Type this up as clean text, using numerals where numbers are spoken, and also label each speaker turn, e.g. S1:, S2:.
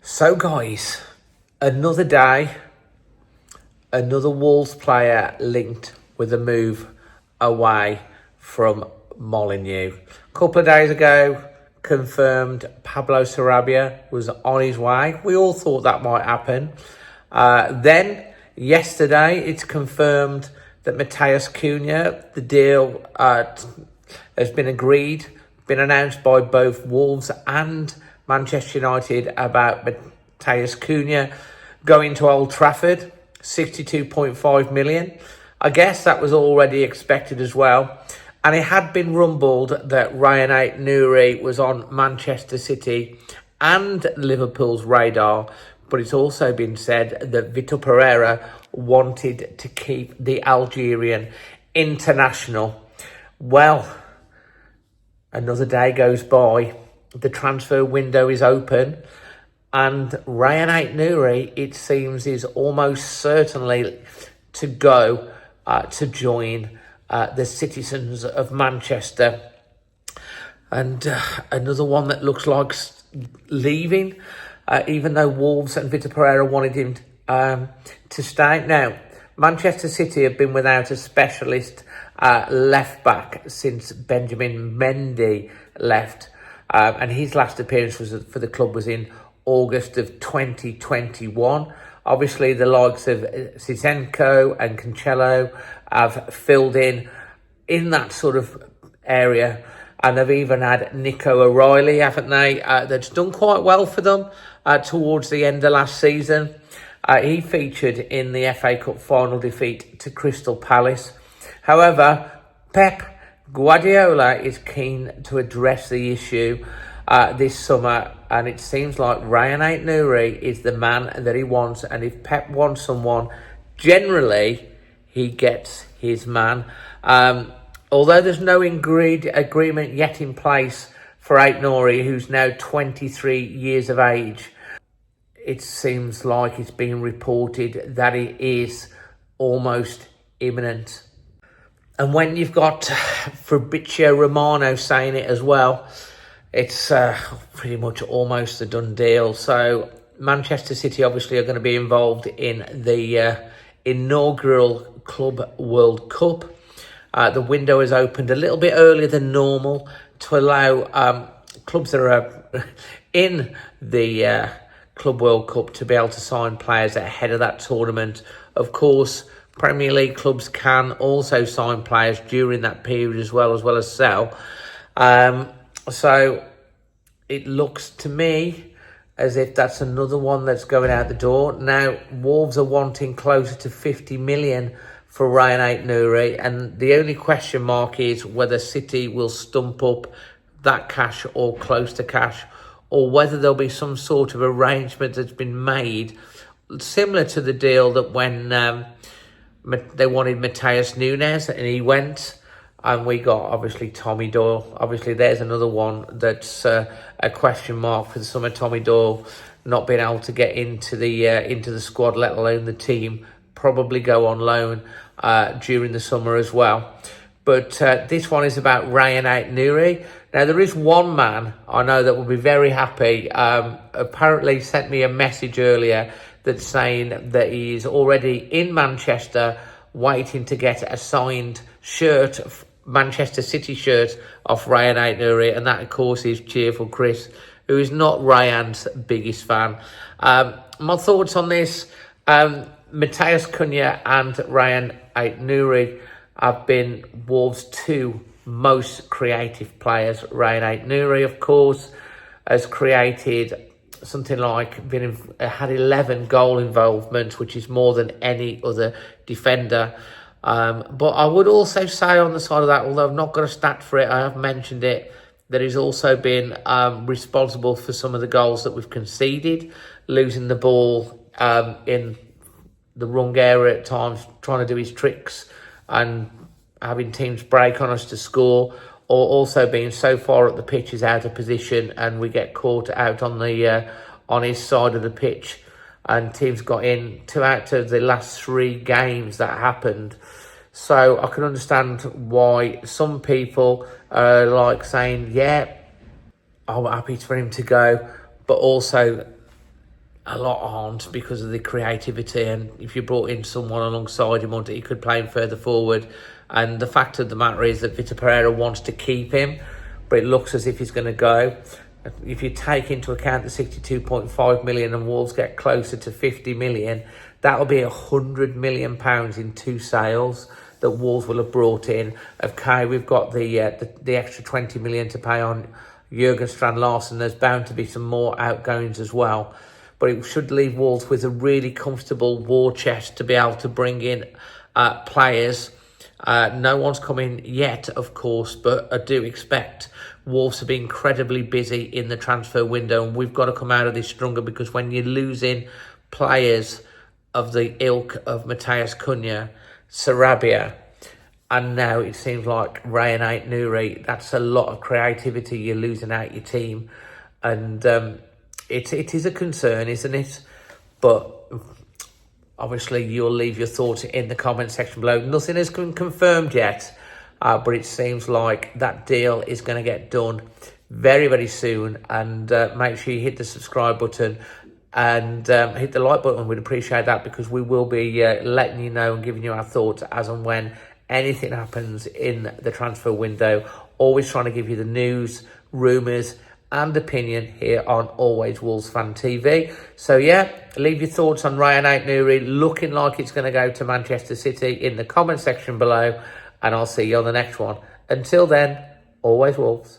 S1: So guys, another day, another Wolves player linked with a move away from Molineux. A couple of days ago, confirmed Pablo Sarabia was on his way. We all thought that might happen. Then, yesterday, it's confirmed that Matheus Cunha, the deal has been agreed, been announced by both Wolves and Manchester United about Matheus Cunha going to Old Trafford, 62.5 million. I guess that was already expected as well. And it had been rumbled that Rayan Ait-Nouri was on Manchester City and Liverpool's radar, but it's also been said that Vitor Pereira wanted to keep the Algerian international. Well, another day goes by. The transfer window is open, and Rayan Ait-Nouri, it seems, is almost certainly to go to join the citizens of Manchester. And another one that looks like leaving, even though Wolves and Vitor Pereira wanted him to stay. Now, Manchester City have been without a specialist left back since Benjamin Mendy left. And his last appearance for the club was in August of 2021. Obviously, the likes of Zinchenko and Cancelo have filled in that sort of area. And they've even had Nico O'Reilly, haven't they? That's done quite well for them towards the end of last season. He featured in the FA Cup final defeat to Crystal Palace. However, Pep Guardiola is keen to address the issue this summer, and it seems like Rayan Ait-Nouri is the man that he wants. And if Pep wants someone, generally he gets his man. Although there's no agreement yet in place for Ait-Nouri, who's now 23 years of age, it seems like it's being reported that it is almost imminent. And when you've got Fabrizio Romano saying it as well, it's pretty much almost a done deal. So Manchester City obviously are going to be involved in the inaugural Club World Cup. The window is opened a little bit earlier than normal to allow clubs that are in the Club World Cup to be able to sign players ahead of that tournament. Of course, Premier League clubs can also sign players during that period as well as sell. So it looks to me as if that's another one that's going out the door. Now, Wolves are wanting closer to 50 million for Rayan Ait-Nouri, and the only question mark is whether City will stump up that cash or close to cash, or whether there'll be some sort of arrangement that's been made, similar to the deal that when they wanted Matheus Nunes and he went, and we got obviously Tommy Doyle. Obviously, there's another one that's a question mark for the summer. Tommy Doyle not being able to get into the squad, let alone the team. Probably go on loan during the summer as well. But this one is about Rayan Ait-Nouri. Now, there is one man I know that will be very happy. Apparently sent me a message earlier that's saying that he's already in Manchester waiting to get a signed shirt, Manchester City shirt, off Rayan Ait-Nouri, and that, of course, is Cheerful Chris, who is not Rayan's biggest fan. My thoughts on this, Matheus Cunha and Rayan Ait-Nouri have been Wolves' two most creative players. Rayan Ait-Nouri, of course, has created something like had 11 goal involvements, which is more than any other defender. But I would also say on the side of that, although I've not got a stat for it, I have mentioned it, that he's also been responsible for some of the goals that we've conceded, losing the ball in the wrong area at times, trying to do his tricks and having teams break on us to score, or also being so far up the pitch he's out of position and we get caught out on his side of the pitch, and teams got in 2 out of the last 3 games that happened. So I can understand why some people are like saying, yeah, I'm happy for him to go, but also a lot aren't because of the creativity, and if you brought in someone alongside him, he could play him further forward. And the fact of the matter is that Vitor Pereira wants to keep him, but it looks as if he's going to go. If you take into account the 62.5 million and Wolves get closer to 50 million, that'll be £100 million in 2 sales that Wolves will have brought in. Okay, we've got the extra 20 million to pay on Jurgen Strand Larsen. There's bound to be some more outgoings as well, but it should leave Wolves with a really comfortable war chest to be able to bring in players. No one's coming yet, of course, but I do expect Wolves to be incredibly busy in the transfer window, and we've got to come out of this stronger, because when you're losing players of the ilk of Matheus Cunha, Sarabia, and now it seems like Rayan Ait-Nouri, that's a lot of creativity you're losing out your team, and it is a concern, isn't it? But obviously, you'll leave your thoughts in the comment section below. Nothing has been confirmed yet, but it seems like that deal is going to get done very, very soon. And make sure you hit the subscribe button and hit the like button. We'd appreciate that, because we will be letting you know and giving you our thoughts as and when anything happens in the transfer window. Always trying to give you the news, rumours and opinion here on Always Wolves Fan TV. So yeah, leave your thoughts on Rayan Ait-Nouri, looking like it's going to go to Manchester City, in the comment section below, and I'll see you on the next one. Until then, Always Wolves.